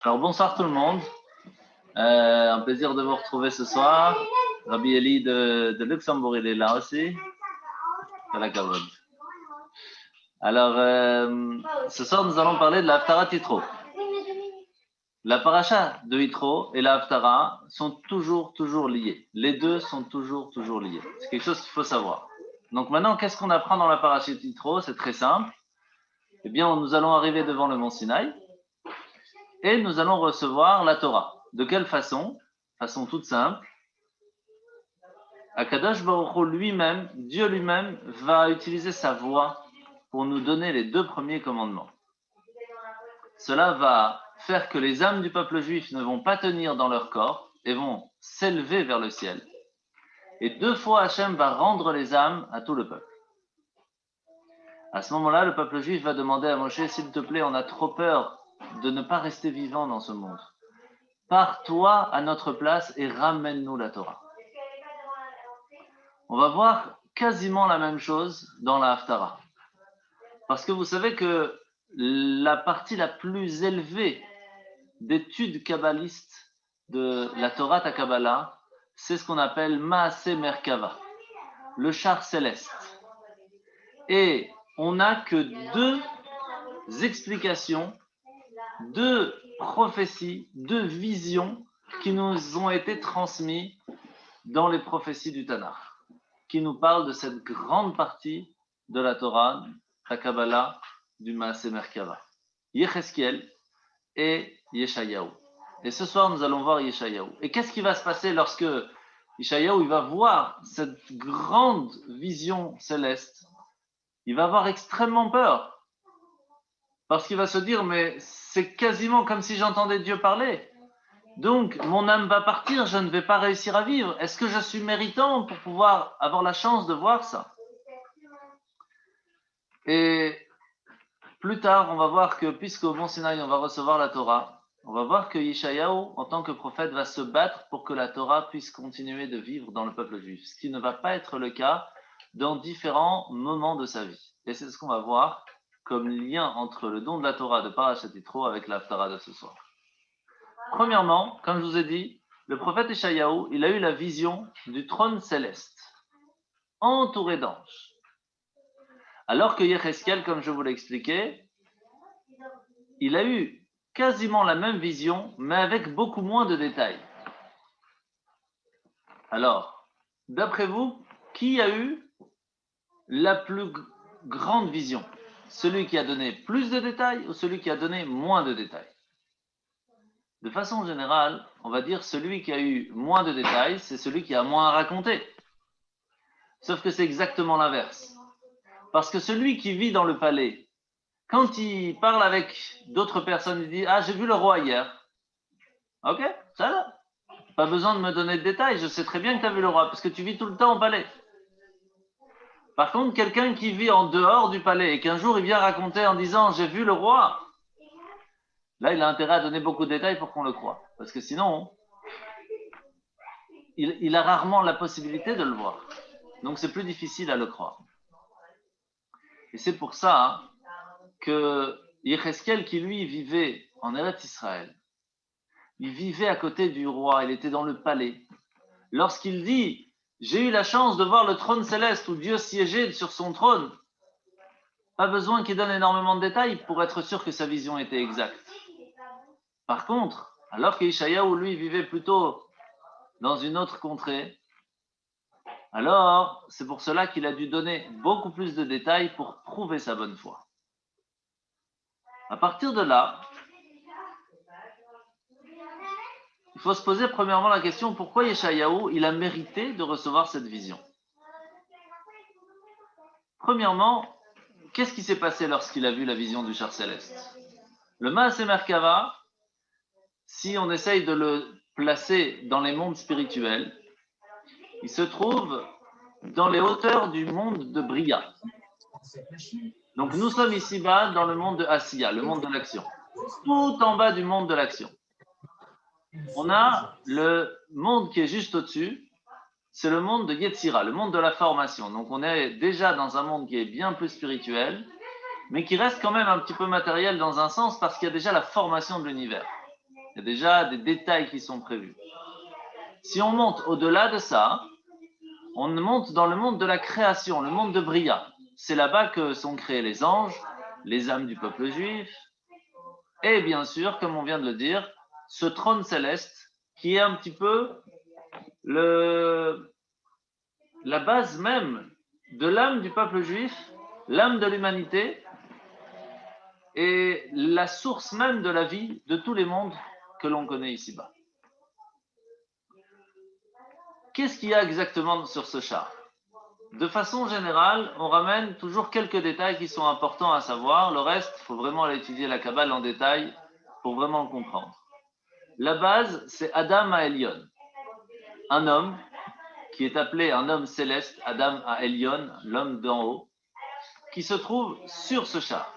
Alors bonsoir tout le monde, un plaisir de vous retrouver ce soir. Rabbi Eli de Luxembourg, il est là aussi. Alors ce soir nous allons parler de la Haftara Yitro. La paracha de Yitro et la Haftara sont toujours liés. Les deux sont toujours liés. C'est quelque chose qu'il faut savoir. Donc maintenant, qu'est-ce qu'on apprend dans la paracha de Yitro? C'est très simple. Eh bien, nous allons arriver devant le mont Sinaï et nous allons recevoir la Torah. De quelle façon? Façon toute simple. Akadosh Baruch Hu lui-même, Dieu lui-même, va utiliser sa voix pour nous donner les deux premiers commandements. Cela va faire que les âmes du peuple juif ne vont pas tenir dans leur corps et vont s'élever vers le ciel. Et deux fois Hachem va rendre les âmes à tout le peuple. À ce moment-là, le peuple juif va demander à Moshe, s'il te plaît, on a trop peur de ne pas rester vivant dans ce monde. Pars-toi à notre place et ramène-nous la Torah. On va voir quasiment la même chose dans la Haftara. Parce que vous savez que la partie la plus élevée d'études kabbalistes de la Torah ta Kabbalah, c'est ce qu'on appelle Maaseh Merkava, le char céleste. Et on n'a que deux explications, deux prophéties, deux visions qui nous ont été transmises dans les prophéties du Tanakh, qui nous parlent de cette grande partie de la Torah, la Kabbalah, du Maaseh Merkava. Yecheskel et Yeshayahu. Et ce soir, nous allons voir Yeshayahu. Et qu'est-ce qui va se passer lorsque Yeshayahu il va voir cette grande vision céleste? Il va avoir extrêmement peur. Parce qu'il va se dire, mais c'est quasiment comme si j'entendais Dieu parler. Donc, mon âme va partir, je ne vais pas réussir à vivre. Est-ce que je suis méritant pour pouvoir avoir la chance de voir ça? Et plus tard, on va voir que, puisqu'au Mont Sinaï, on va recevoir la Torah, on va voir que Yeshayahu, en tant que prophète, va se battre pour que la Torah puisse continuer de vivre dans le peuple juif, ce qui ne va pas être le cas dans différents moments de sa vie. Et c'est ce qu'on va voir comme lien entre le don de la Torah de Parashat Yitro avec la Haftara de ce soir. Premièrement, comme je vous ai dit, le prophète Yeshayahu, il a eu la vision du trône céleste, entouré d'anges. Alors que Yecheskel, comme je vous l'ai expliqué, il a eu quasiment la même vision, mais avec beaucoup moins de détails. Alors, d'après vous, qui a eu la plus grande vision? Celui qui a donné plus de détails ou celui qui a donné moins de détails? De façon générale, on va dire celui qui a eu moins de détails, c'est celui qui a moins à raconter. Sauf que c'est exactement l'inverse. Parce que celui qui vit dans le palais, quand il parle avec d'autres personnes, il dit « Ah, j'ai vu le roi hier. » Ok, ça va. Pas besoin de me donner de détails, je sais très bien que tu as vu le roi, parce que tu vis tout le temps au palais. Par contre, quelqu'un qui vit en dehors du palais et qu'un jour il vient raconter en disant « J'ai vu le roi », là, il a intérêt à donner beaucoup de détails pour qu'on le croie. Parce que sinon, il a rarement la possibilité de le voir. Donc, c'est plus difficile à le croire. Et c'est pour ça que Yecheskel, qui lui vivait en Eretz Israël, il vivait à côté du roi, il était dans le palais. Lorsqu'il dit « J'ai eu la chance de voir le trône céleste où Dieu siégeait sur son trône », pas besoin qu'il donne énormément de détails pour être sûr que sa vision était exacte. Par contre, alors que Yeshayahu, lui, vivait plutôt dans une autre contrée, alors c'est pour cela qu'il a dû donner beaucoup plus de détails pour prouver sa bonne foi. À partir de là, il faut se poser premièrement la question pourquoi Yeshayahu, il a mérité de recevoir cette vision. Premièrement, qu'est-ce qui s'est passé lorsqu'il a vu la vision du char céleste? Le Maaseh Merkava, si on essaye de le placer dans les mondes spirituels, il se trouve dans les hauteurs du monde de Bria. Donc nous sommes ici-bas dans le monde de Asiya, le monde de l'action. Tout en bas du monde de l'action. On a le monde qui est juste au-dessus, c'est le monde de Yetzira, le monde de la formation. Donc on est déjà dans un monde qui est bien plus spirituel, mais qui reste quand même un petit peu matériel dans un sens parce qu'il y a déjà la formation de l'univers. Il y a déjà des détails qui sont prévus. Si on monte au-delà de ça, on monte dans le monde de la création, le monde de Bria. C'est là-bas que sont créés les anges, les âmes du peuple juif, et bien sûr, comme on vient de le dire, ce trône céleste qui est un petit peu la base même de l'âme du peuple juif, l'âme de l'humanité, et la source même de la vie de tous les mondes que l'on connaît ici-bas. Qu'est-ce qu'il y a exactement sur ce char? De façon générale, on ramène toujours quelques détails qui sont importants à savoir. Le reste, il faut vraiment aller étudier la Kabbale en détail pour vraiment le comprendre. La base, c'est Adam à Elion, un homme qui est appelé un homme céleste, Adam à Elion, l'homme d'en haut, qui se trouve sur ce char.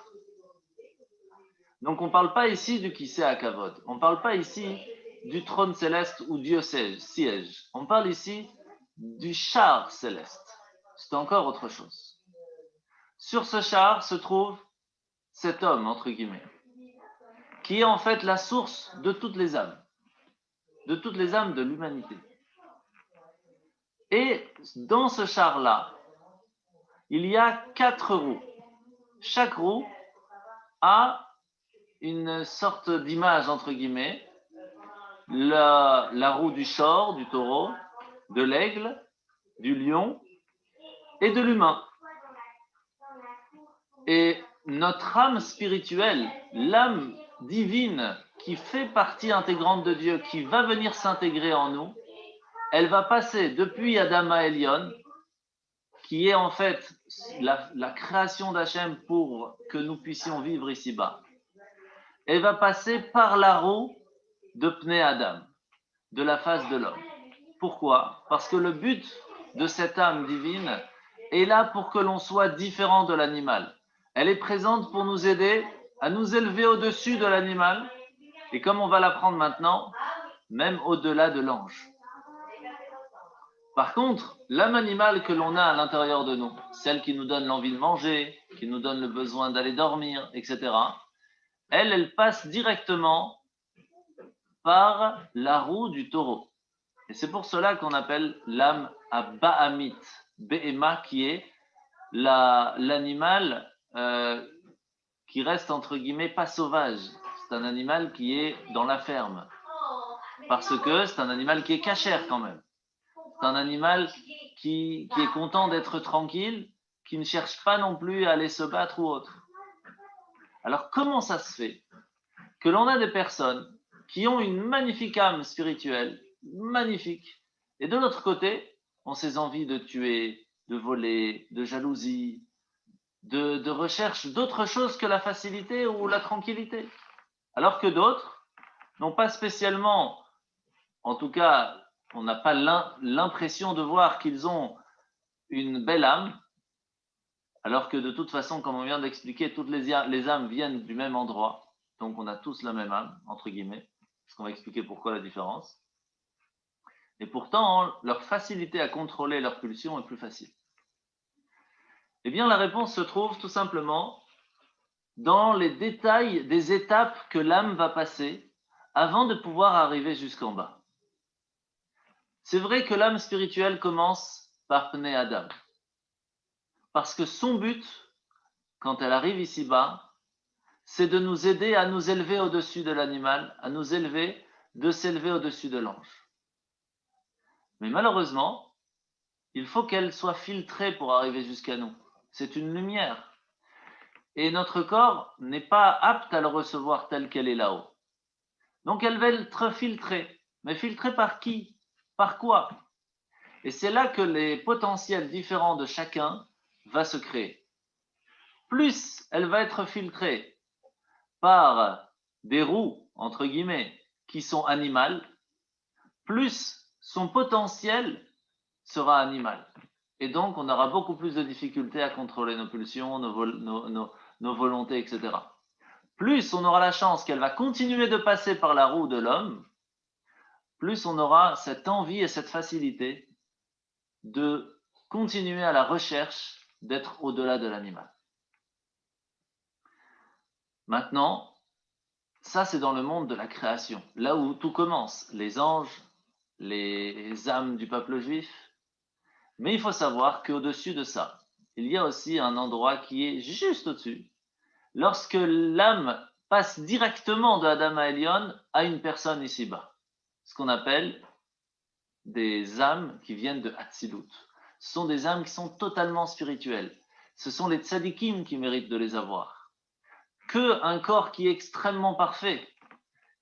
Donc on ne parle pas ici du Kisei HaKavod, on ne parle pas ici du trône céleste où Dieu siège. On parle ici du char céleste. C'est encore autre chose. Sur ce char se trouve cet homme, entre guillemets, qui est en fait la source de toutes les âmes de l'humanité. Et dans ce char-là, il y a 4 roues. Chaque roue a une sorte d'image, entre guillemets, la roue du shor, du taureau, de l'aigle, du lion et de l'humain. Et notre âme spirituelle, l'âme divine qui fait partie intégrante de Dieu, qui va venir s'intégrer en nous, elle va passer depuis Adam à Elion, qui est en fait la création d'Hachem pour que nous puissions vivre ici-bas. Elle va passer par la roue de Pnei Adam, de la face de l'homme. Pourquoi? Parce que le but de cette âme divine est là pour que l'on soit différent de l'animal. Elle est présente pour nous aider à nous élever au-dessus de l'animal, et comme on va l'apprendre maintenant, même au-delà de l'ange. Par contre, l'âme animale que l'on a à l'intérieur de nous, celle qui nous donne l'envie de manger, qui nous donne le besoin d'aller dormir, etc., elle passe directement par la roue du taureau. Et c'est pour cela qu'on appelle l'âme à Bahamit, Behema, qui est l'animal qui reste entre guillemets pas sauvage. C'est un animal qui est dans la ferme. Parce que c'est un animal qui est cachère quand même. C'est un animal qui est content d'être tranquille, qui ne cherche pas non plus à aller se battre ou autre. Alors comment ça se fait que l'on a des personnes qui ont une magnifique âme spirituelle, magnifique, et de l'autre côté, ont ces envies de tuer, de voler, de jalousie, de recherche d'autre chose que la facilité ou la tranquillité. Alors que d'autres n'ont pas spécialement, en tout cas, on n'a pas l'impression de voir qu'ils ont une belle âme, alors que de toute façon, comme on vient d'expliquer, toutes les âmes viennent du même endroit, donc on a tous la même âme, entre guillemets, parce qu'on va expliquer pourquoi la différence. Et pourtant, leur facilité à contrôler leurs pulsions est plus facile. Eh bien, la réponse se trouve tout simplement dans les détails des étapes que l'âme va passer avant de pouvoir arriver jusqu'en bas. C'est vrai que l'âme spirituelle commence par Pnei Adam, parce que son but, quand elle arrive ici-bas, c'est de nous aider à nous élever au-dessus de l'animal, à nous élever, de s'élever au-dessus de l'ange. Mais malheureusement, il faut qu'elle soit filtrée pour arriver jusqu'à nous. C'est une lumière. Et notre corps n'est pas apte à le recevoir tel qu'elle est là-haut. Donc elle va être filtrée. Mais filtrée par qui? Par quoi? Et c'est là que les potentiels différents de chacun va se créer. Plus elle va être filtrée par des roues, entre guillemets, qui sont animales, plus son potentiel sera animal. Et donc, on aura beaucoup plus de difficultés à contrôler nos pulsions, nos volontés, etc. Plus on aura la chance qu'elle va continuer de passer par la roue de l'homme, plus on aura cette envie et cette facilité de continuer à la recherche d'être au-delà de l'animal. Maintenant, Ça, c'est dans le monde de la création, là où tout commence, les anges, les âmes du peuple juif. Mais il faut savoir qu'au-dessus de ça, il y a aussi un endroit qui est juste au-dessus. Lorsque l'âme passe directement de Adam à Elion à une personne ici-bas, ce qu'on appelle des âmes qui viennent de Hatzilut. Ce sont des âmes qui sont totalement spirituelles. Ce sont les tzadikim qui méritent de les avoir. Que un corps qui est extrêmement parfait,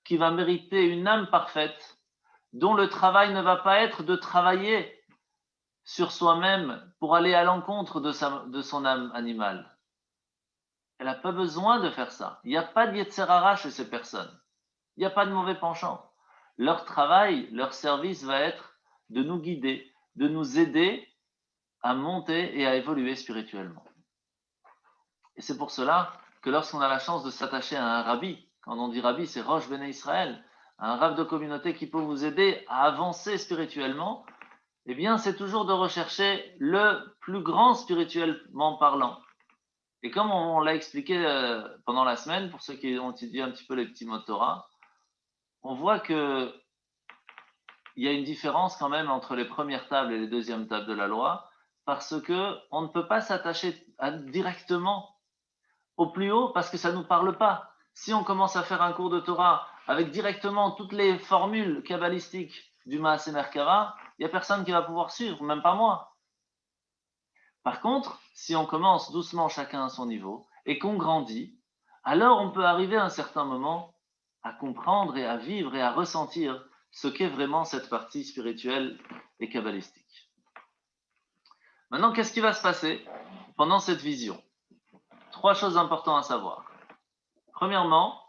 qui va mériter une âme parfaite, dont le travail ne va pas être de travailler sur soi-même pour aller à l'encontre de son âme animale. Elle n'a pas besoin de faire ça. Il n'y a pas de Yetzer Hara chez ces personnes. Il n'y a pas de mauvais penchant. Leur travail, leur service va être de nous guider, de nous aider à monter et à évoluer spirituellement. Et c'est pour cela que lorsqu'on a la chance de s'attacher à un rabbi, quand on dit rabbi, c'est Rosh Bene Israël, un rabbin de communauté qui peut vous aider à avancer spirituellement, eh bien, c'est toujours de rechercher le plus grand spirituellement parlant. Et comme on l'a expliqué pendant la semaine, pour ceux qui ont étudié un petit peu les petits mots de Torah, on voit que il y a une différence quand même entre les premières tables et les deuxièmes tables de la loi, parce que on ne peut pas s'attacher directement au plus haut parce que ça ne nous parle pas. Si on commence à faire un cours de Torah avec directement toutes les formules kabbalistiques du Maaseh Merkava, il n'y a personne qui va pouvoir suivre, même pas moi. Par contre, si on commence doucement chacun à son niveau et qu'on grandit, alors on peut arriver à un certain moment à comprendre et à vivre et à ressentir ce qu'est vraiment cette partie spirituelle et kabbalistique. Maintenant, qu'est-ce qui va se passer pendant cette vision? Trois choses importantes à savoir. Premièrement,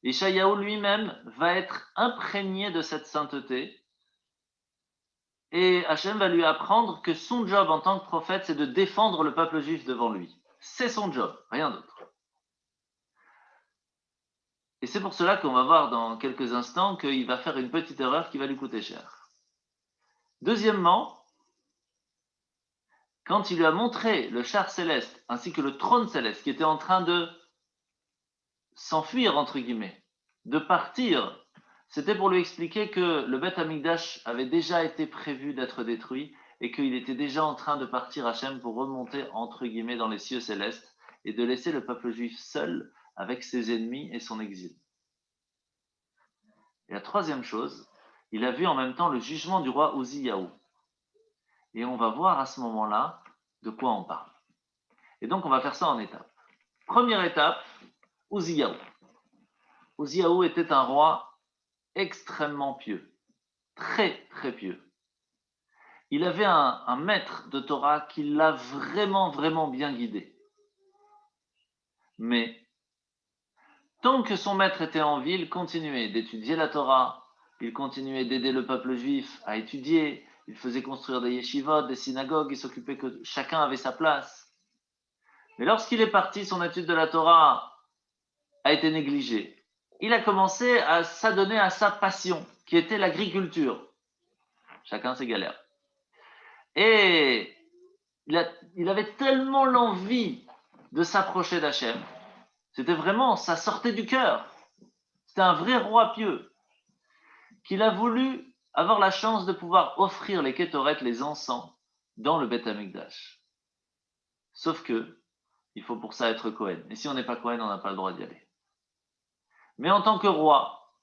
Ishayahu lui-même va être imprégné de cette sainteté et Hachem va lui apprendre que son job en tant que prophète, c'est de défendre le peuple juif devant lui. C'est son job, rien d'autre. Et c'est pour cela qu'on va voir dans quelques instants qu'il va faire une petite erreur qui va lui coûter cher. Deuxièmement, quand il lui a montré le char céleste ainsi que le trône céleste qui était en train de s'enfuir, entre guillemets, de partir, c'était pour lui expliquer que le Beth Amikdash avait déjà été prévu d'être détruit et qu'il était déjà en train de partir Hachem pour remonter, entre guillemets, dans les cieux célestes et de laisser le peuple juif seul avec ses ennemis et son exil. Et la troisième chose, il a vu en même temps le jugement du roi Uziyahu. Et on va voir à ce moment-là de quoi on parle. Et donc on va faire ça en étapes. Première étape, Uziyahu. Uziyahu était un roi extrêmement pieux, très très pieux. Il avait un maître de Torah qui l'a vraiment bien guidé. Mais tant que son maître était en ville, il continuait d'étudier la Torah, il continuait d'aider le peuple juif à étudier, il faisait construire des yeshivot, des synagogues, il s'occupait que chacun avait sa place. Mais lorsqu'il est parti, son étude de la Torah a été négligée. Il a commencé à s'adonner à sa passion, qui était l'agriculture. Chacun ses galères. Et il avait tellement l'envie de s'approcher d'Hachem. C'était vraiment, ça sortait du cœur. C'était un vrai roi pieux. Qu'il a voulu avoir la chance de pouvoir offrir les kétorettes, les encens, dans le Beth Amikdash. Sauf que, il faut pour ça être Cohen. Et si on n'est pas Cohen, on n'a pas le droit d'y aller. Mais en tant que roi,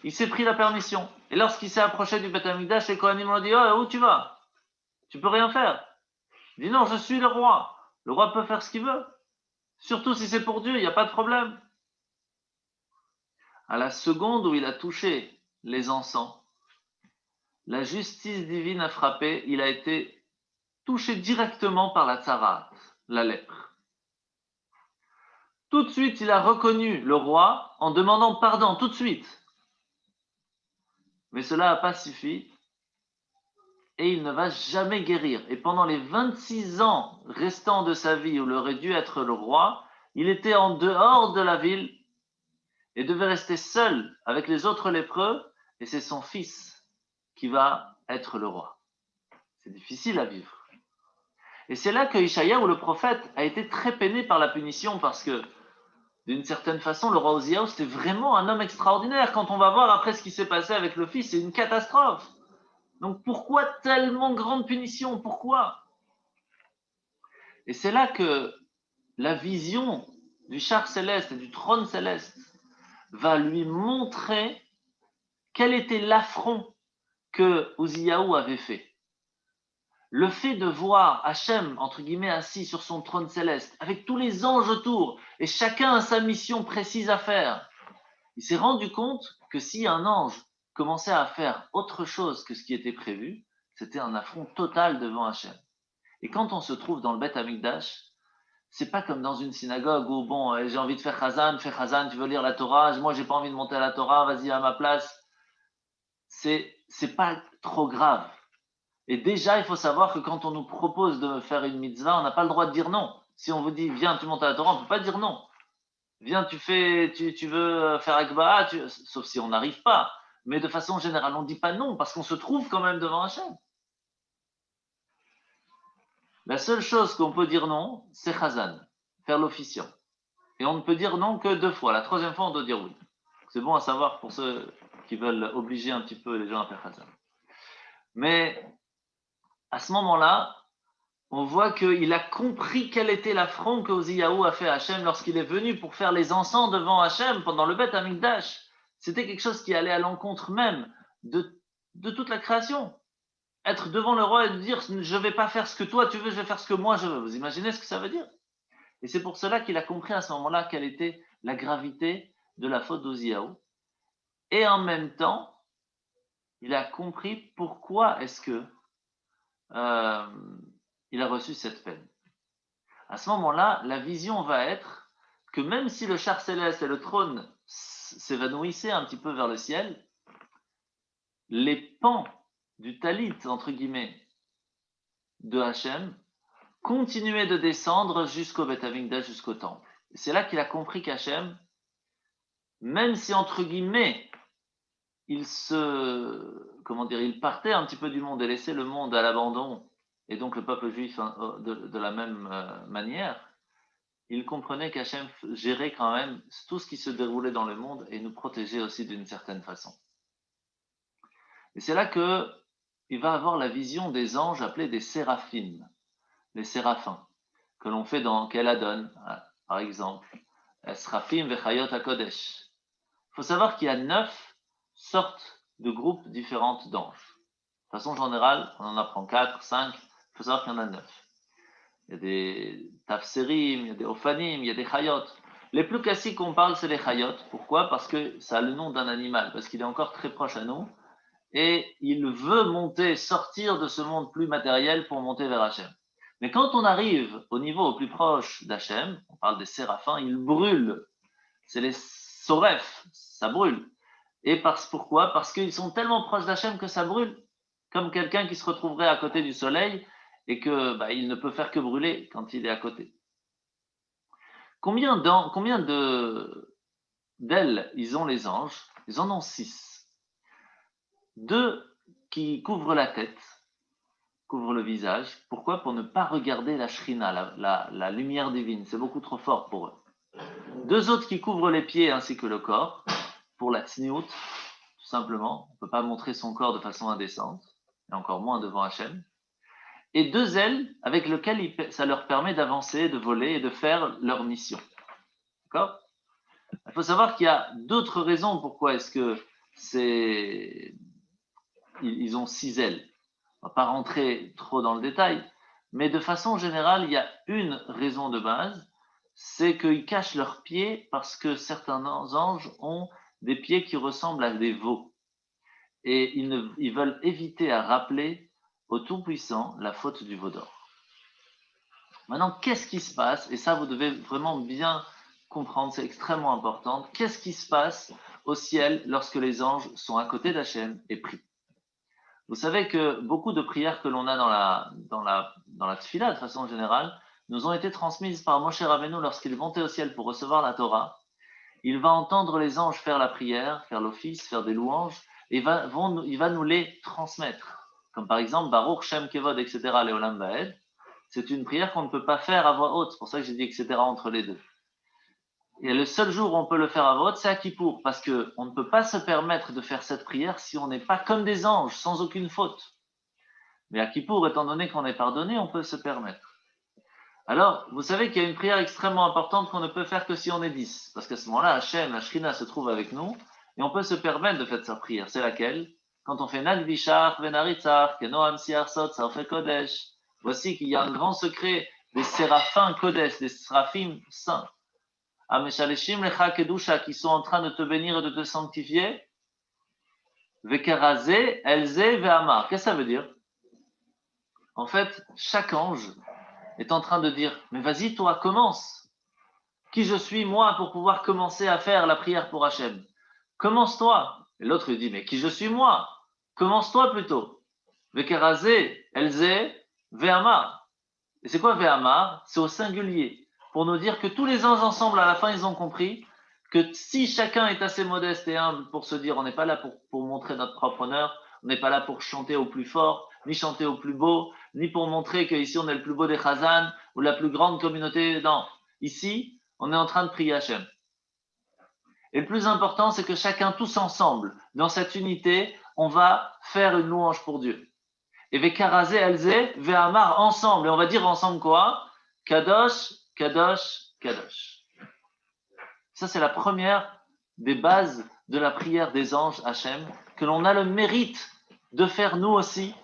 il s'est pris la permission. Et lorsqu'il s'est approché du Beth Amikdash, les Kohanim l'ont dit: oh, où tu vas? Tu peux rien faire. Il dit: non, je suis le roi. Le roi peut faire ce qu'il veut. Surtout si c'est pour Dieu, il n'y a pas de problème. À la seconde où il a touché les encens, la justice divine a frappé, il a été touché directement par la tsarat, la lèpre. Tout de suite, il a reconnu le roi en demandant pardon, tout de suite. Mais cela n'a pas suffi et il ne va jamais guérir. Et pendant les 26 ans restants de sa vie où il aurait dû être le roi, il était en dehors de la ville et devait rester seul avec les autres lépreux, et c'est son fils qui va être le roi. C'est difficile à vivre. Et c'est là que Ishaïa, ou le prophète, a été très peiné par la punition, parce que d'une certaine façon, le roi Oziaou, c'était vraiment un homme extraordinaire. Quand on va voir après ce qui s'est passé avec le fils, c'est une catastrophe. Donc pourquoi tellement grande punition? Pourquoi? Et c'est là que la vision du char céleste et du trône céleste va lui montrer quel était l'affront que Uziyahu avait fait. Le fait de voir Hachem, entre guillemets, assis sur son trône céleste, avec tous les anges autour, et chacun a sa mission précise à faire, il s'est rendu compte que si un ange commençait à faire autre chose que ce qui était prévu, c'était un affront total devant Hachem. Et quand on se trouve dans le Beth Amikdash, c'est pas comme dans une synagogue où, bon, j'ai envie de faire Chazan, fais Chazan, tu veux lire la Torah, moi j'ai pas envie de monter à la Torah, vas-y à ma place. C'est pas trop grave. Et déjà, il faut savoir que quand on nous propose de faire une mitzvah, on n'a pas le droit de dire non. Si on vous dit, viens, tu montes à la Torah, on ne peut pas dire non. Viens, tu veux faire Akba, sauf si on n'arrive pas. Mais de façon générale, on ne dit pas non, parce qu'on se trouve quand même devant Hachem. La seule chose qu'on peut dire non, c'est Chazan, faire l'officiant. Et on ne peut dire non que 2 fois. La 3e fois, on doit dire oui. C'est bon à savoir pour ceux qui veulent obliger un petit peu les gens à faire Chazan. Mais à ce moment-là, on voit qu'il a compris quel était l'affront que Oziyahu a fait à Hachem lorsqu'il est venu pour faire les encens devant Hachem pendant le Beth Amikdash. C'était quelque chose qui allait à l'encontre même de toute la création. Être devant le roi et de dire je ne vais pas faire ce que toi tu veux, je vais faire ce que moi je veux. Vous imaginez ce que ça veut dire? Et c'est pour cela qu'il a compris à ce moment-là quelle était la gravité de la faute d'Oziyahu. Et en même temps, il a compris pourquoi est-ce que il a reçu cette peine. À ce moment-là, la vision va être que même si le char céleste et le trône s'évanouissaient un petit peu vers le ciel, les pans du talit, entre guillemets, de Hachem, continuaient de descendre jusqu'au Beth Amikdash, jusqu'au temple. Et c'est là qu'il a compris qu'Hachem, même si, entre guillemets, il partait un petit peu du monde et laissait le monde à l'abandon, et donc le peuple juif de la même manière, il comprenait qu'Hachem gérait quand même tout ce qui se déroulait dans le monde et nous protégeait aussi d'une certaine façon. Et c'est là que il va avoir la vision des anges appelés des séraphim, les séraphins, que l'on fait dans Keladon, par exemple, Srafim vechayot hakodesh. Il faut savoir qu'il y a 9 sortes de groupes différentes d'anges. De façon générale, on en apprend 4, 5, il faut savoir qu'il y en a 9. Il y a des tafserim, il y a des ophanim, il y a des chayot. Les plus classiques qu'on parle, c'est les chayot. Pourquoi? Parce que ça a le nom d'un animal, parce qu'il est encore très proche à nous, et il veut monter, sortir de ce monde plus matériel pour monter vers Hachem. Mais quand on arrive au niveau au plus proche d'Hachem, on parle des séraphins, ils brûlent. C'est les soref, ça brûle. Et pourquoi? Parce qu'ils sont tellement proches d'Hachem que ça brûle. Comme quelqu'un qui se retrouverait à côté du soleil et que il ne peut faire que brûler quand il est à côté. Combien d'ailes ils ont les anges? Ils en ont 6. 2 qui couvrent la tête, couvrent le visage. Pourquoi? Pour ne pas regarder la shrina, la lumière divine. C'est beaucoup trop fort pour eux. 2 autres qui couvrent les pieds ainsi que le corps, pour la tsniout, tout simplement. On ne peut pas montrer son corps de façon indécente, et encore moins devant Hachem. Et 2 ailes avec lesquelles ça leur permet d'avancer, de voler et de faire leur mission. D'accord? Il faut savoir qu'il y a d'autres raisons pourquoi est-ce que ils ont 6 ailes. On ne va pas rentrer trop dans le détail, mais de façon générale, il y a une raison de base, c'est qu'ils cachent leurs pieds parce que certains anges ont des pieds qui ressemblent à des veaux. Et ils veulent éviter à rappeler au Tout-Puissant la faute du veau d'or. Maintenant, qu'est-ce qui se passe? Et ça, vous devez vraiment bien comprendre, c'est extrêmement important. Qu'est-ce qui se passe au ciel lorsque les anges sont à côté d'Hachem et prient? Vous savez que beaucoup de prières que l'on a dans la tfila, de façon générale, nous ont été transmises par Moshe Rabbeinu lorsqu'il montait au ciel pour recevoir la Torah. Il va entendre les anges faire la prière, faire l'office, faire des louanges, et il va nous les transmettre. Comme par exemple, Baruch Shem Kevod, etc., Leolam Vaed. C'est une prière qu'on ne peut pas faire à voix haute. C'est pour ça que j'ai dit etc. entre les deux. Et le seul jour où on peut le faire à vote, c'est à Kippour, parce qu'on ne peut pas se permettre de faire cette prière si on n'est pas comme des anges, sans aucune faute. Mais à Kippour, étant donné qu'on est pardonné, on peut se permettre. Alors, vous savez qu'il y a une prière extrêmement importante qu'on ne peut faire que si on est 10. Parce qu'à ce moment-là, Hachem, la Shrina se trouve avec nous, et on peut se permettre de faire sa prière. C'est laquelle? Quand on fait Nagvishar, Venaritzar, Kenoam Siarsot, Sarfe Kodesh. Voici qu'il y a un grand secret des séraphins Kodesh, des séraphim saints. Ameshaleshim Lecha Kedusha, qui sont en train de te bénir et de te sanctifier. Vekaraze, Elze, Ve'amar. Qu'est-ce que ça veut dire? En fait, chaque ange est en train de dire, mais vas-y, toi, commence. Qui je suis, moi, pour pouvoir commencer à faire la prière pour Hachem? Commence-toi. Et l'autre lui dit, mais qui je suis, moi? Commence-toi plutôt. Vekaraze, Elze, Ve'amar. Et c'est quoi Ve'amar? C'est au singulier. Pour nous dire que tous les anges ensemble, à la fin, ils ont compris que si chacun est assez modeste et humble pour se dire, on n'est pas là pour montrer notre propre honneur, on n'est pas là pour chanter au plus fort, ni chanter au plus beau, ni pour montrer qu'ici on est le plus beau des Chazan ou la plus grande communauté. Non, ici, on est en train de prier Hachem. Et le plus important, c'est que chacun, tous ensemble, dans cette unité, on va faire une louange pour Dieu. Et Vekarazé, Elze, Ve'amar, ensemble. Et on va dire ensemble quoi? Kadosh, Kadosh, Kadosh. Ça, c'est la première des bases de la prière des anges Hachem, que l'on a le mérite de faire nous aussi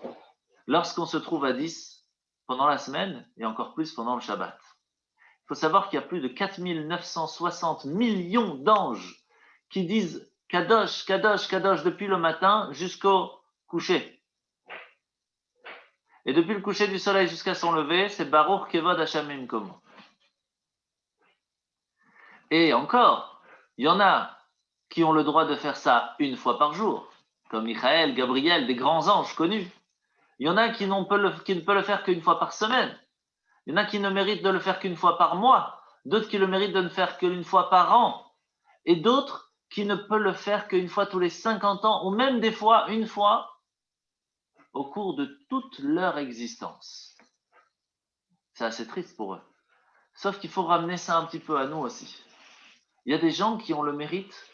lorsqu'on se trouve à 10 pendant la semaine et encore plus pendant le Shabbat. Il faut savoir qu'il y a plus de 4960 millions d'anges qui disent Kadosh, Kadosh, Kadosh depuis le matin jusqu'au coucher. Et depuis le coucher du soleil jusqu'à son lever, c'est Baruch Kevod Hashem Imkomo. Et encore, il y en a qui ont le droit de faire ça une fois par jour, comme Michael, Gabriel, des grands anges connus. Il y en a qui ne peuvent le faire qu'une fois par semaine. Il y en a qui ne méritent de le faire qu'une fois par mois. D'autres qui le méritent de ne faire qu'une fois par an. Et d'autres qui ne peuvent le faire qu'une fois tous les 50 ans, ou même des fois une fois au cours de toute leur existence. C'est assez triste pour eux. Sauf qu'il faut ramener ça un petit peu à nous aussi. Il y a des gens qui ont le mérite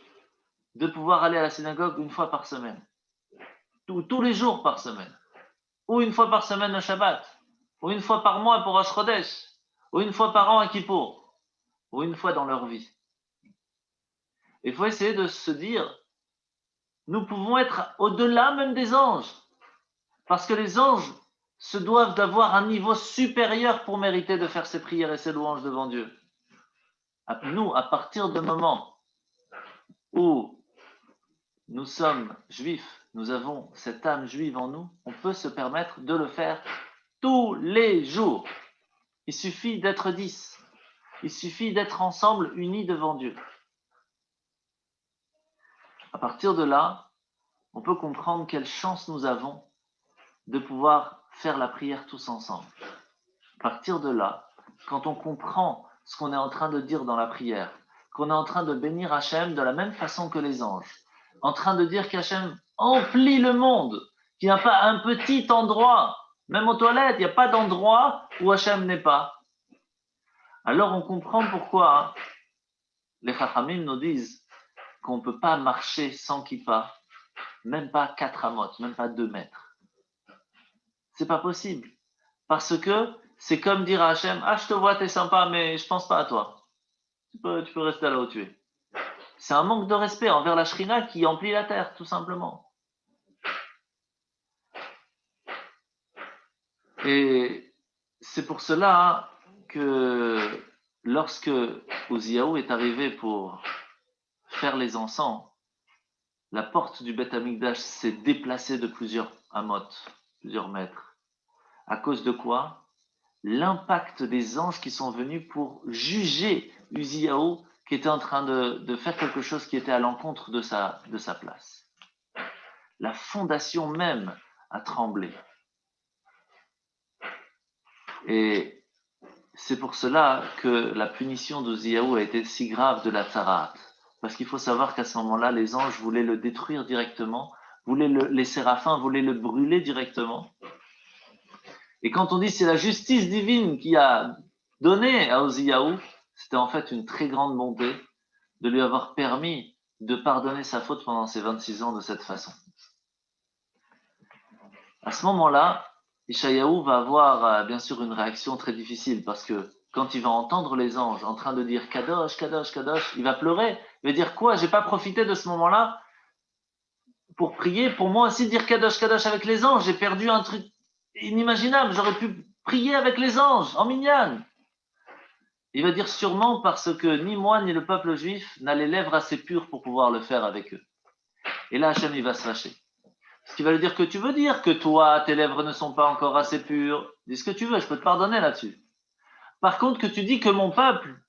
de pouvoir aller à la synagogue une fois par semaine, tous les jours par semaine, ou une fois par semaine au Shabbat, ou une fois par mois pour Rosh Chodesh, ou une fois par an à Kippour, ou une fois dans leur vie. Il faut essayer de se dire, nous pouvons être au-delà même des anges, parce que les anges se doivent d'avoir un niveau supérieur pour mériter de faire ces prières et ces louanges devant Dieu. Nous, à partir du moment où nous sommes juifs, nous avons cette âme juive en nous, on peut se permettre de le faire tous les jours. Il suffit d'être 10. Il suffit d'être ensemble unis devant Dieu. À partir de là, on peut comprendre quelle chance nous avons de pouvoir faire la prière tous ensemble. À partir de là, quand on comprend ce qu'on est en train de dire dans la prière, qu'on est en train de bénir Hachem de la même façon que les anges, en train de dire qu'Hachem emplit le monde, qu'il n'y a pas un petit endroit, même aux toilettes, il n'y a pas d'endroit où Hachem n'est pas. Alors on comprend pourquoi les Chachamim nous disent qu'on ne peut pas marcher sans kippa, même pas 4 amot, même pas 2 mètres. C'est pas possible. Parce que c'est comme dire à Hachem, ah je te vois, t'es sympa, mais je pense pas à toi. Tu peux rester là où tu es. C'est un manque de respect envers la Shrina qui emplit la terre, tout simplement. Et c'est pour cela que lorsque Uziyahu est arrivé pour faire les encens, la porte du Beth Amikdash s'est déplacée de plusieurs amot, plusieurs mètres. À cause de quoi? L'impact des anges qui sont venus pour juger Uziyahu qui était en train de faire quelque chose qui était à l'encontre de sa place. La fondation même a tremblé. Et c'est pour cela que la punition d'Uziyahu a été si grave de la Tzarat. Parce qu'il faut savoir qu'à ce moment-là, les anges voulaient le détruire directement, les séraphins voulaient le brûler directement. Et quand on dit c'est la justice divine qui a donné à Uziyahu, c'était en fait une très grande bonté de lui avoir permis de pardonner sa faute pendant ces 26 ans de cette façon. À ce moment-là, Ishayahu va avoir bien sûr une réaction très difficile parce que quand il va entendre les anges en train de dire Kadosh, Kadosh, Kadosh, il va pleurer. Il va dire quoi? J'ai pas profité de ce moment-là pour prier, pour moi aussi dire Kadosh, Kadosh avec les anges. J'ai perdu un truc inimaginable. J'aurais pu prier avec les anges en minyan. Il va dire sûrement parce que ni moi ni le peuple juif n'a les lèvres assez pures pour pouvoir le faire avec eux. Et là, Hachem, il va se fâcher. Ce qui va lui dire que tu veux dire que toi, tes lèvres ne sont pas encore assez pures. Dis ce que tu veux, je peux te pardonner là-dessus. Par contre, que tu dis que mon peuple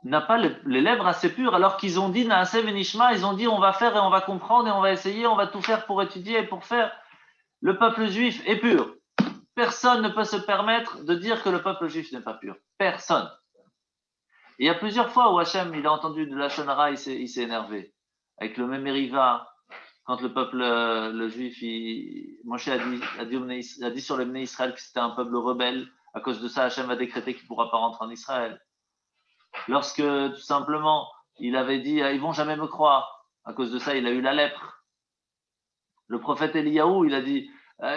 n'a pas les lèvres assez pures, alors qu'ils ont dit Naaseh Venishma, ils ont dit on va faire et on va comprendre et on va essayer, on va tout faire pour étudier et pour faire. Le peuple juif est pur. Personne ne peut se permettre de dire que le peuple juif n'est pas pur. Personne. Et il y a plusieurs fois où Hachem, il a entendu de la Shonara, il s'est énervé. Avec le même Meriva, quand le peuple, le juif, Moshe a dit sur les Bnei Israël que c'était un peuple rebelle. À cause de ça, Hachem a décrété qu'il ne pourra pas rentrer en Israël. Lorsque, tout simplement, il avait dit, ils vont jamais me croire. À cause de ça, il a eu la lèpre. Le prophète Eliyahu, il a dit,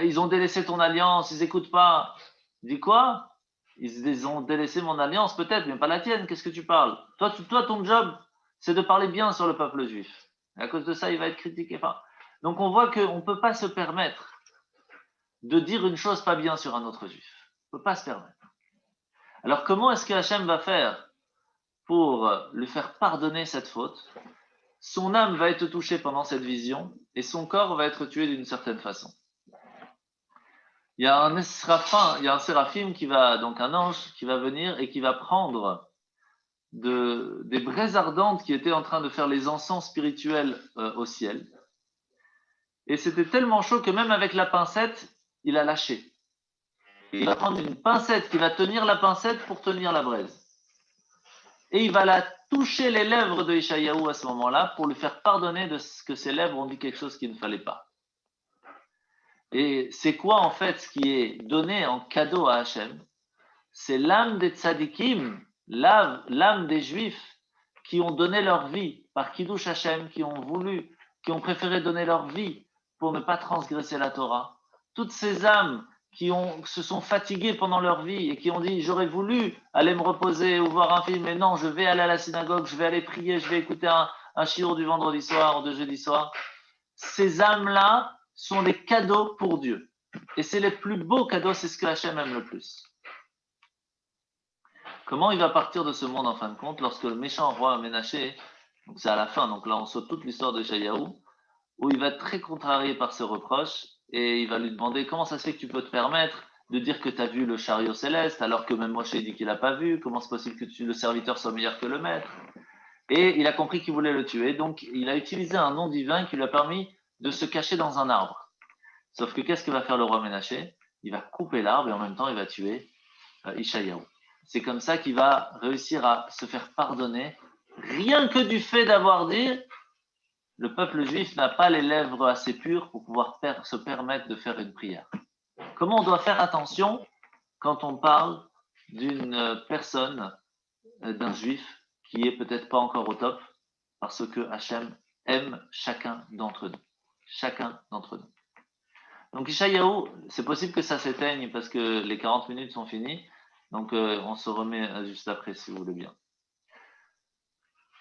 ils ont délaissé ton alliance, ils n'écoutent pas. Il dit quoi? Ils ont délaissé mon alliance peut-être, mais pas la tienne. Qu'est-ce que tu parles? Toi, ton job, c'est de parler bien sur le peuple juif. Et à cause de ça, il va être critiqué. Enfin, donc on voit qu'on ne peut pas se permettre de dire une chose pas bien sur un autre juif. On ne peut pas se permettre. Alors comment est-ce que Hachem va faire pour lui faire pardonner cette faute? Son âme va être touchée pendant cette vision et son corps va être tué d'une certaine façon. Il y a un séraphim qui va, donc un ange qui va venir et qui va prendre des braises ardentes qui étaient en train de faire les encens spirituels au ciel. Et c'était tellement chaud que même avec la pincette, il a lâché. Il va prendre une pincette qui va tenir la pincette pour tenir la braise. Et il va la toucher les lèvres de Ishayahu à ce moment-là pour lui faire pardonner de ce que ses lèvres ont dit quelque chose qu'il ne fallait pas. Et c'est quoi en fait ce qui est donné en cadeau à Hachem? C'est l'âme des tzadikim, l'âme des juifs qui ont donné leur vie par Kiddush Hachem, qui ont préféré donner leur vie pour ne pas transgresser la Torah. Toutes ces âmes qui se sont fatiguées pendant leur vie et qui ont dit j'aurais voulu aller me reposer ou voir un film, mais non, je vais aller à la synagogue, je vais aller prier, je vais écouter un shiur du vendredi soir ou de jeudi soir. Ces âmes-là sont des cadeaux pour Dieu. Et c'est les plus beaux cadeaux, c'est ce que Hachem aime le plus. Comment il va partir de ce monde en fin de compte lorsque le méchant roi Ménaché, donc c'est à la fin, donc là on saute toute l'histoire de Yeshayahu, où il va être très contrarié par ses reproches et il va lui demander comment ça se fait que tu peux te permettre de dire que tu as vu le chariot céleste alors que même Moshe dit qu'il n'a pas vu, comment c'est possible que le serviteur soit meilleur que le maître? Et il a compris qu'il voulait le tuer, donc il a utilisé un nom divin qui lui a permis de se cacher dans un arbre. Sauf que qu'est-ce que va faire le roi Ménaché? Il va couper l'arbre et en même temps il va tuer Ishayahu. C'est comme ça qu'il va réussir à se faire pardonner, rien que du fait d'avoir dit le peuple juif n'a pas les lèvres assez pures pour pouvoir se permettre de faire une prière. Comment on doit faire attention quand on parle d'une personne, d'un juif qui est peut-être pas encore au top, parce que Hachem aime chacun d'entre nous. Chacun d'entre nous. Donc Ishayahu, c'est possible que ça s'éteigne parce que les 40 minutes sont finies. Donc on se remet juste après si vous voulez bien.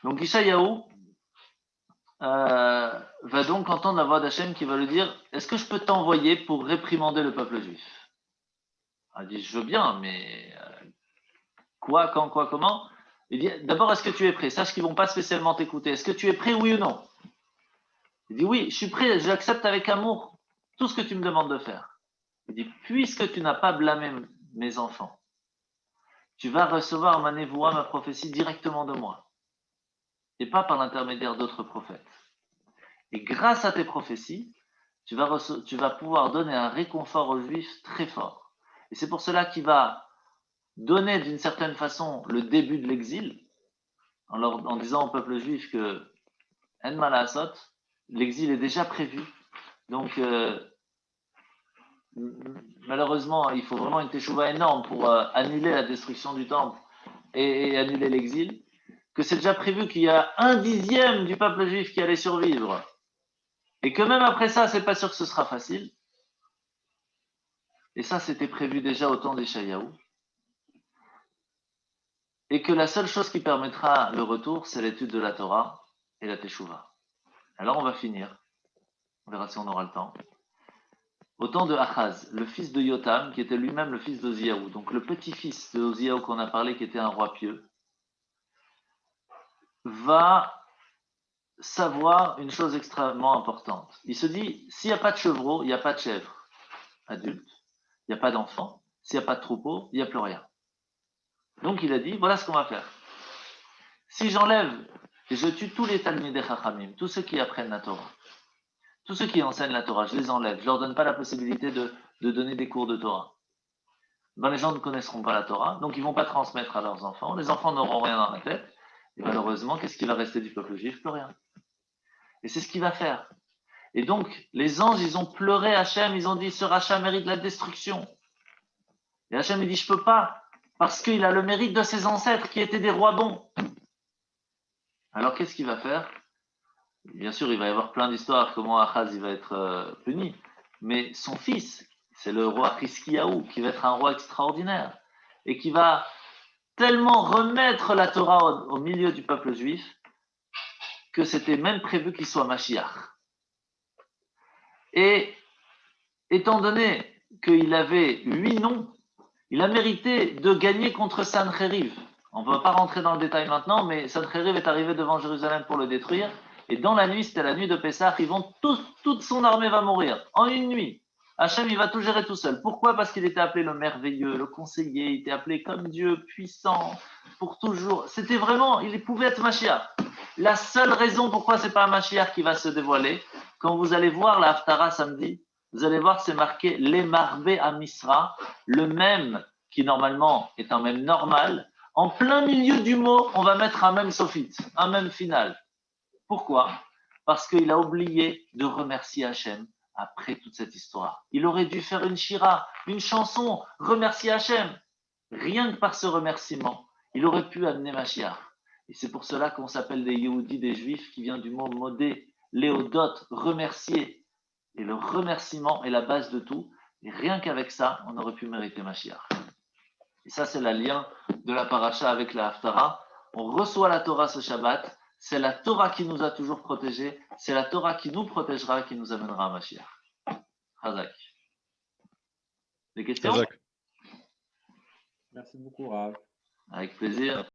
Donc Ishayahu va donc entendre la voix d'Hachem qui va lui dire est-ce que je peux t'envoyer pour réprimander le peuple juif? Il dit je veux bien, mais quoi, quand, quoi, comment? Il dit d'abord est-ce que tu es prêt? Sache qu'ils ne vont pas spécialement t'écouter. Est-ce que tu es prêt, oui ou non? Il dit oui, je suis prêt, j'accepte avec amour tout ce que tu me demandes de faire. Il dit puisque tu n'as pas blâmé mes enfants, tu vas recevoir ma névoie, ma prophétie directement de moi, et pas par l'intermédiaire d'autres prophètes. Et grâce à tes prophéties, tu vas pouvoir donner un réconfort aux Juifs très fort. Et c'est pour cela qu'il va donner d'une certaine façon le début de l'exil, en disant au peuple juif que En Malasot, l'exil est déjà prévu. Donc, malheureusement, il faut vraiment une teshuva énorme pour annuler la destruction du temple et annuler l'exil. que c'est déjà prévu qu'il y a 1/10 du peuple juif qui allait survivre, et que même après ça, c'est pas sûr que ce sera facile, et ça, c'était prévu déjà au temps d'Échaïaou, et que la seule chose qui permettra le retour, c'est l'étude de la Torah et la Teshuvah. Alors on va finir, on verra si on aura le temps. Au temps de Achaz, le fils de Yotam, qui était lui-même le fils d'Oziaou, donc le petit-fils de Oziaou qu'on a parlé, qui était un roi pieux, va savoir une chose extrêmement importante. Il se dit, s'il n'y a pas de chevreau, il n'y a pas de chèvre adulte, il n'y a pas d'enfant, s'il n'y a pas de troupeau, il n'y a plus rien. Donc il a dit, voilà ce qu'on va faire. Si j'enlève et je tue tous les Talmidei Chachamim, tous ceux qui apprennent la Torah, tous ceux qui enseignent la Torah, je les enlève, je leur donne pas la possibilité de donner des cours de Torah. Ben, les gens ne connaîtront pas la Torah, donc ils ne vont pas transmettre à leurs enfants, les enfants n'auront rien dans la tête, et malheureusement, qu'est-ce qui va rester du peuple juif? Plus rien. Et c'est ce qu'il va faire. Et donc, les anges, ils ont pleuré Hachem, ils ont dit, ce rachat mérite la destruction. Et Hachem, il dit, je peux pas, parce qu'il a le mérite de ses ancêtres qui étaient des rois bons. Alors, qu'est-ce qu'il va faire? Bien sûr, il va y avoir plein d'histoires, comment Achaz, il va être puni. Mais son fils, c'est le roi Hiskiyahu, qui va être un roi extraordinaire, et qui va tellement remettre la Torah au milieu du peuple juif, que c'était même prévu qu'il soit Mashiach. Et étant donné qu'il avait 8 noms, il a mérité de gagner contre Sancheriv. On ne va pas rentrer dans le détail maintenant, mais Sancheriv est arrivé devant Jérusalem pour le détruire. Et dans la nuit, c'était la nuit de Pessah, toute son armée va mourir en une nuit. Hachem, il va tout gérer tout seul. Pourquoi? Parce qu'il était appelé le merveilleux, le conseiller, il était appelé comme Dieu, puissant, pour toujours. C'était vraiment, il pouvait être Mashiach. La seule raison pourquoi c'est pas un Mashiach qui va se dévoiler, quand vous allez voir la Haftara samedi, vous allez voir, c'est marqué l'Emarbé à Misra, le même qui normalement est un même normal. En plein milieu du mot, on va mettre un même sophite, un même final. Pourquoi? Parce qu'il a oublié de remercier Hachem après toute cette histoire. Il aurait dû faire une shira, une chanson, remercier Hachem. Rien que par ce remerciement, il aurait pu amener Mashiach. Et c'est pour cela qu'on s'appelle des Yehudis, des Juifs, qui vient du mot modé, léodot, remercier. Et le remerciement est la base de tout. Et rien qu'avec ça, on aurait pu mériter Mashiach. Et ça, c'est le lien de la paracha avec la Haftara. On reçoit la Torah ce Shabbat. C'est la Torah qui nous a toujours protégés. C'est la Torah qui nous protégera, qui nous amènera à Mashiach. Hazak. Des questions? Hazak. Merci beaucoup, Rav. Avec plaisir.